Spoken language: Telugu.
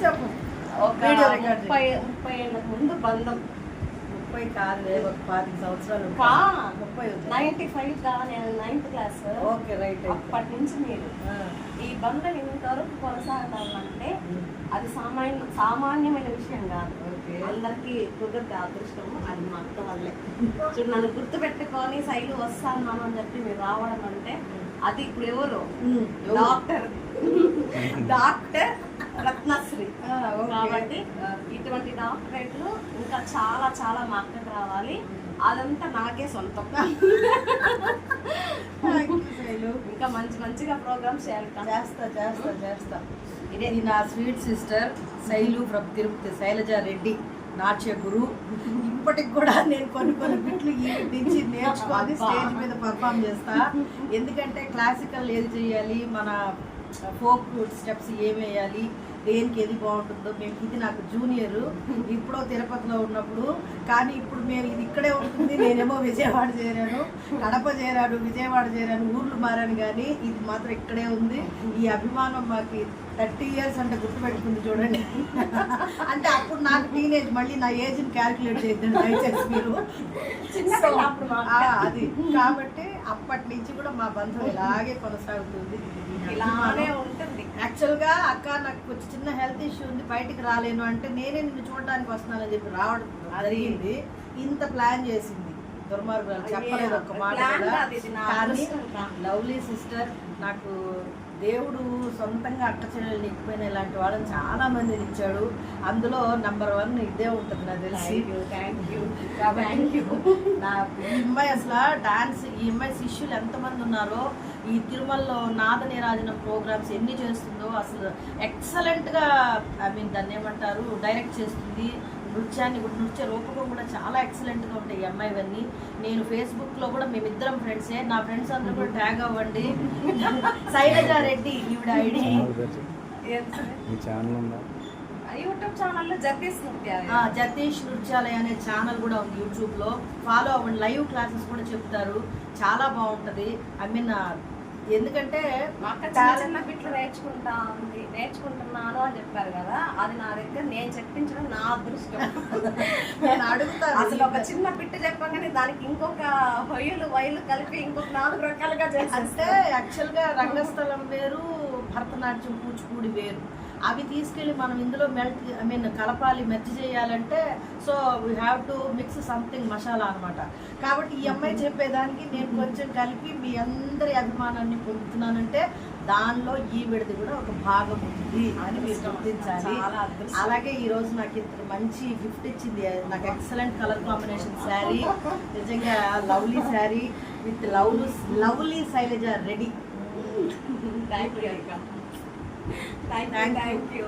చెప్పు. ఒక 30 ఏళ్ళ ముందు బంధం. 30 కాదులే, ఒక 25 సంవత్సరాలు. 95 గా నేను 9th క్లాస్. Okay, right. అప్పటి నుంచి మీరు ఈ బంధం ఇంతవరకు కొనసాగాలంటే అది సామాన్యమైన విషయం కాదు. అందరికి కుదిరితే అదృష్టం. అది మా అక్క వల్లే. చూడు, నన్ను గుర్తు పెట్టుకొని శైలు వస్తాను అని చెప్పి మీరు రావడం అంటే అది ఇప్పుడు ఎవరు డాక్టర్ రత్నశ్రీ. కాబట్టి ఇటువంటి డాక్టరేట్లు ఇంకా చాలా చాలా మా అక్కకు రావాలి. అదంతా నాకే సొంతం. ఇంకా మంచిగా ప్రోగ్రామ్స్ చేస్తా. ఇదే నా sweet sister Shailu from Tirupati, Shailaja Reddy, నాట్య గురు. ఇప్పటికి కూడా నేను కొన్ని బిట్లు ఈ నుంచి నేర్చుకొని స్టేజ్ మీద పర్ఫామ్ చేస్తా. ఎందుకంటే క్లాసికల్ ఏది చేయాలి, మన ఫోక్ స్టెప్స్ ఏమి వేయాలి, దేనికి ఏది బాగుంటుందో. మేము ఇది నాకు జూనియరు ఇప్పుడో తిరుపతిలో ఉన్నప్పుడు, కానీ ఇప్పుడు మేము ఇది ఇక్కడే ఉంటుంది. నేనేమో విజయవాడ చేరాను, కడప చేరాను, విజయవాడ చేరాను, ఊర్లు మారాను, కానీ ఇది మాత్రం ఇక్కడే ఉంది. ఈ అభిమానం మాకు 30 years అంటే గుర్తుపెట్టుకుంది చూడండి. అంటే అప్పుడు నాకు టీనేజ్, మళ్ళీ నా ఏజ్ని క్యాల్కులేట్ చేయద్దండి దయచేసి మీరు. అది కాబట్టి అప్పటి నుంచి కూడా మా బంధం ఇలాగే కొనసాగుతుంది, ఇలానే ఉంటుంది. యాక్చువల్గా అక్క నాకు కొంచెం చిన్న హెల్త్ ఇష్యూ ఉంది, బయటికి రాలేను అంటే నేనే నిన్ను చూడడానికి వస్తున్నానని చెప్పి రావడం జరిగింది. ఇంత ప్లాన్ చేసింది దుర్మార్గులు, చెప్పలేదు ఒక్క మాట కూడా. కానీ లవ్లీ సిస్టర్, నాకు దేవుడు సొంతంగా అక్క చెల్లెలు ఇచ్చిపోయిన ఇలాంటి వాళ్ళని చాలా మందిని ఇచ్చాడు. అందులో నంబర్ 1 ఇదే ఉంటుంది నాకు తెలిసి. కాబట్టి నా ఈ అమ్మాయి అసలు డాన్స్, ఈ అమ్మాయి శిష్యులు ఎంతమంది ఉన్నారో, ఈ తిరుమలలో నాద నీరాజనం ప్రోగ్రామ్స్ ఎన్ని చేస్తుందో, అసలు ఎక్సలెంట్గా దాన్ని ఏమంటారు డైరెక్ట్ చేస్తుంది. నృత్య రూపకం కూడా చాలా ఎక్సలెంట్గా ఉంటాయి ఈ అమ్మాయివన్నీ. నేను ఫేస్బుక్లో కూడా మేమిద్దరం ఫ్రెండ్సే, నా ఫ్రెండ్స్ అందరూ కూడా ట్యాగ్ అవ్వండి. శైలజ రెడ్డి ఈవిడ ఐడి. యూట్యూబ్ ఛానల్లో జతీష్ నృత్యాలయ అనే ఛానల్ కూడా ఉంది యూట్యూబ్లో. ఫాలో అవ్వండి. లైవ్ క్లాసెస్ కూడా చెప్తారు, చాలా బాగుంటుంది. ఎందుకంటే చిన్న బిట్లు నేర్చుకుంటున్నాను అని చెప్పారు కదా, అది నా దగ్గర నేను చెప్పించడం నా అదృష్టం. నేను అడుగుతాను, అసలు ఒక చిన్న బిట్టు చెప్పగానే దానికి ఇంకొక వైలు కలిపి ఇంకొక 4 రకాలుగా చేస్తే. యాక్చువల్గా రంగస్థలం వేరు, భరతనాట్యం, కూచిపూడి వేరు. అవి తీసుకెళ్ళి మనం ఇందులో కలపాలి, మెర్జ్ చేయాలంటే so we have to mix something masala అనమాట. కాబట్టి ఈ అమ్మాయి చెప్పేదానికి నేను కొంచెం కలిపి మీ అందరి అభిమానాన్ని పొందుతున్నానంటే దానిలో ఈ విడది కూడా ఒక భాగం ఉంది అని మీరు గుర్తించాలి. అలాగే ఈరోజు నాకు ఇంత మంచి గిఫ్ట్ ఇచ్చింది, నాకు ఎక్సలెంట్ కలర్ కాంబినేషన్ శారీ, నిజంగా lovely sari with lovely Shailaja Reddy. Thank you.